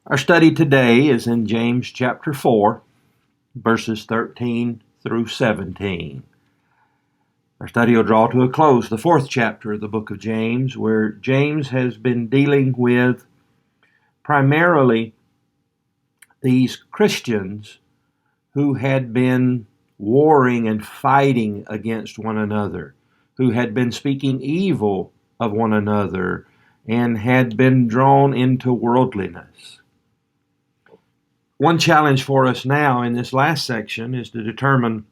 Our study today is in James chapter 4, verses 13 through 17. Our study will draw to a close the fourth chapter of the book of James, where James has been dealing with primarily these Christians who had been warring and fighting against one another, who had been speaking evil of one another, and had been drawn into worldliness. One challenge for us now in this last section is to determine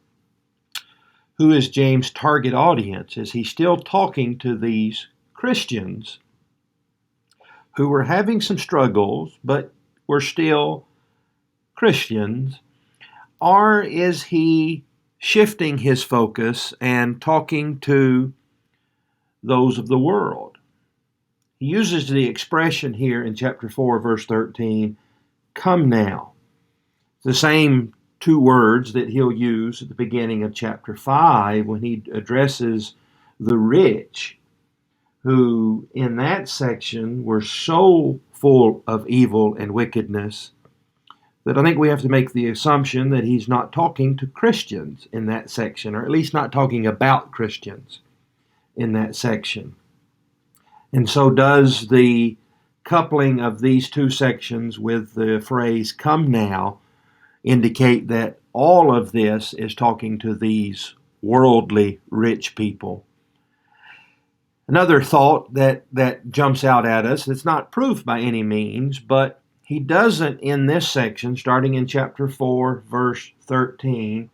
who is James' target audience. Is he still talking to these Christians who were having some struggles but were still Christians? Or is he shifting his focus and talking to those of the world? He uses the expression here in chapter 4, verse 13, "Come now." The same two words that he'll use at the beginning of chapter 5 when he addresses the rich, who in that section were so full of evil and wickedness that I think we have to make the assumption that he's not talking to Christians in that section, or at least not talking about Christians in that section. And so does the coupling of these two sections with the phrase "come now" indicate that all of this is talking to these worldly rich people. Another thought that jumps out at us, it's not proof by any means, but he doesn't in this section, starting in chapter 4, verse 13,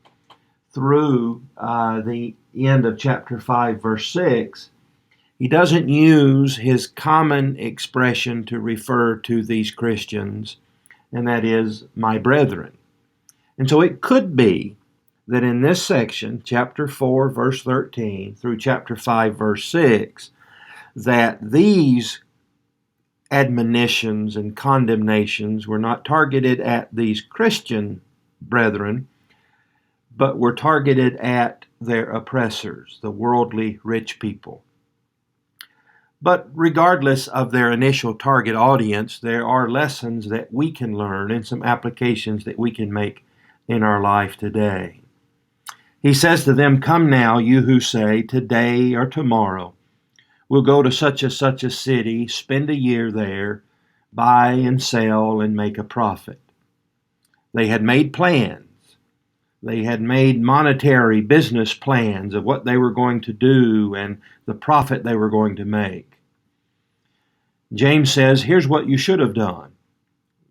through the end of chapter 5, verse 6, he doesn't use his common expression to refer to these Christians, and that is, "my brethren." And so it could be that in this section, chapter 4, verse 13, through chapter 5, verse 6, that these admonitions and condemnations were not targeted at these Christian brethren, but were targeted at their oppressors, the worldly rich people. But regardless of their initial target audience, there are lessons that we can learn and some applications that we can make in our life today. He says to them, "Come now, you who say, today or tomorrow, we'll go to such a city, spend a year there, buy and sell and make a profit." They had made plans. They had made monetary business plans of what they were going to do and the profit they were going to make. James says, here's what you should have done.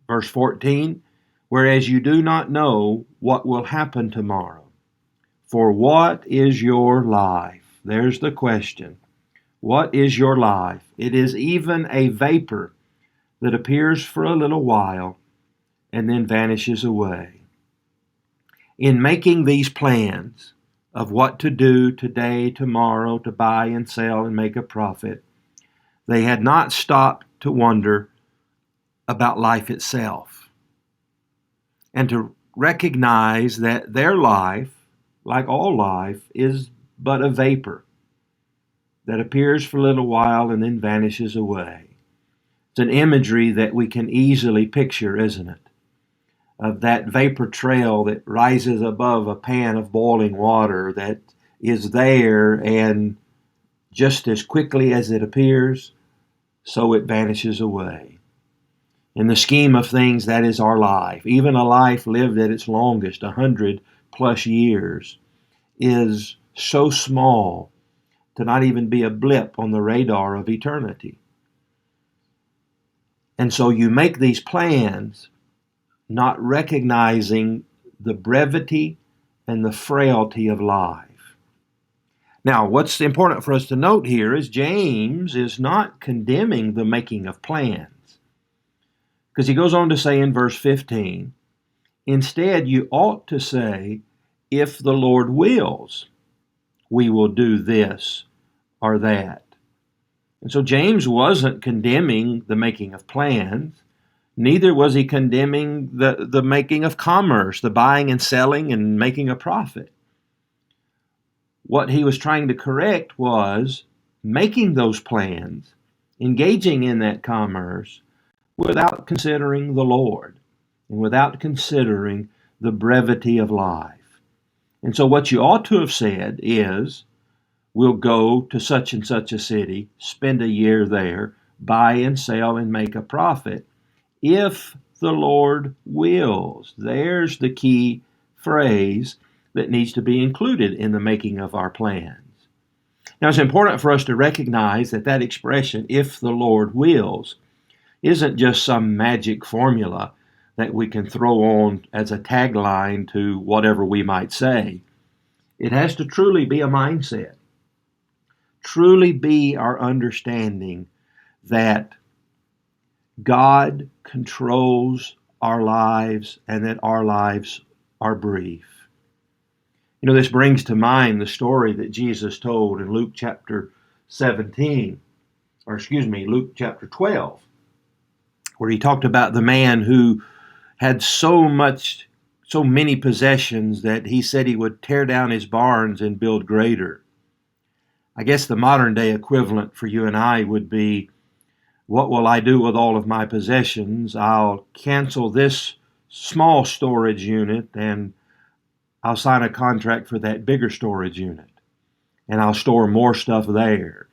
Verse 14, "Whereas you do not know what will happen tomorrow. For what is your life?" There's the question. What is your life? "It is even a vapor that appears for a little while and then vanishes away." In making these plans of what to do today, tomorrow, to buy and sell and make a profit, they had not stopped to wonder about life itself and to recognize that their life, like all life, is but a vapor that appears for a little while and then vanishes away. It's an imagery that we can easily picture, isn't it? Of that vapor trail that rises above a pan of boiling water that is there, and just as quickly as it appears, so it vanishes away. In the scheme of things, that is our life. Even a life lived at its longest, 100+ years, is so small to not even be a blip on the radar of eternity. And so you make these plans not recognizing the brevity and the frailty of life. Now, what's important for us to note here is James is not condemning the making of plans, because he goes on to say in verse 15, "Instead, you ought to say, if the Lord wills, we will do this or that." And so James wasn't condemning the making of plans. Neither was he condemning the making of commerce, the buying and selling and making a profit. What he was trying to correct was making those plans, engaging in that commerce, without considering the Lord and without considering the brevity of life. And so what you ought to have said is, we'll go to such and such a city, spend a year there, buy and sell and make a profit, if the Lord wills. There's the key phrase that needs to be included in the making of our plans. Now, it's important for us to recognize that that expression, if the Lord wills, isn't just some magic formula that we can throw on as a tagline to whatever we might say. It has to truly be a mindset, truly be our understanding that God controls our lives and that our lives are brief. You know, this brings to mind the story that Jesus told in Luke chapter 12, where he talked about the man who had so many possessions that he said he would tear down his barns and build greater. I guess the modern day equivalent for you and I would be, what will I do with all of my possessions? I'll cancel this small storage unit and I'll sign a contract for that bigger storage unit, and I'll store more stuff there.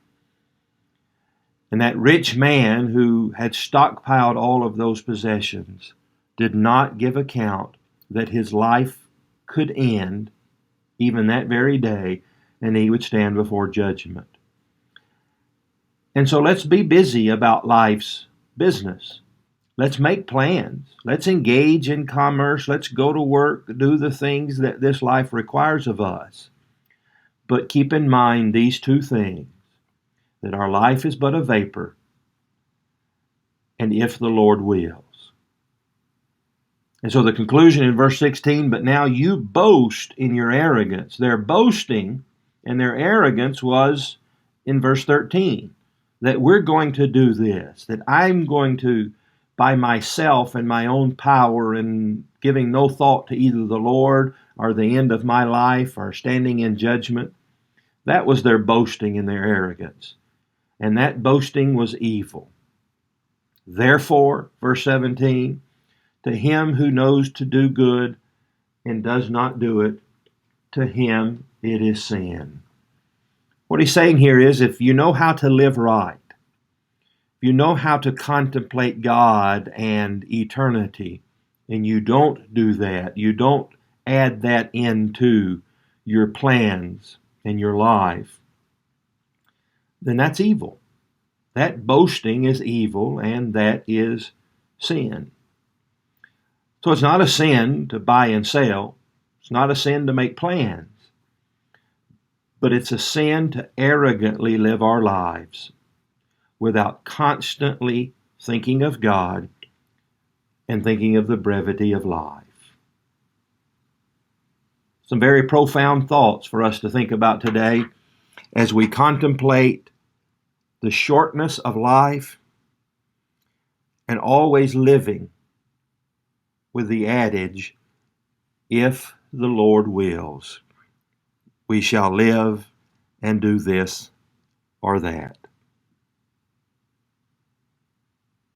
And that rich man who had stockpiled all of those possessions did not give account that his life could end even that very day, and he would stand before judgment. And so let's be busy about life's business. Let's make plans. Let's engage in commerce. Let's go to work, do the things that this life requires of us. But keep in mind these two things, that our life is but a vapor, and if the Lord wills. And so the conclusion in verse 16, but now you boast in your arrogance. Their boasting and their arrogance was in verse 13, that we're going to do this, that I'm going to, by myself and my own power and giving no thought to either the Lord or the end of my life or standing in judgment. That was their boasting and their arrogance. And that boasting was evil. Therefore, verse 17, to him who knows to do good and does not do it, to him it is sin. What he's saying here is, if you know how to live right, you know how to contemplate God and eternity, and you don't do that, you don't add that into your plans and your life, then that's evil. That boasting is evil, and that is sin. So it's not a sin to buy and sell. It's not a sin to make plans. But it's a sin to arrogantly live our lives without constantly thinking of God and thinking of the brevity of life. Some very profound thoughts for us to think about today as we contemplate the shortness of life and always living with the adage, if the Lord wills, we shall live and do this or that.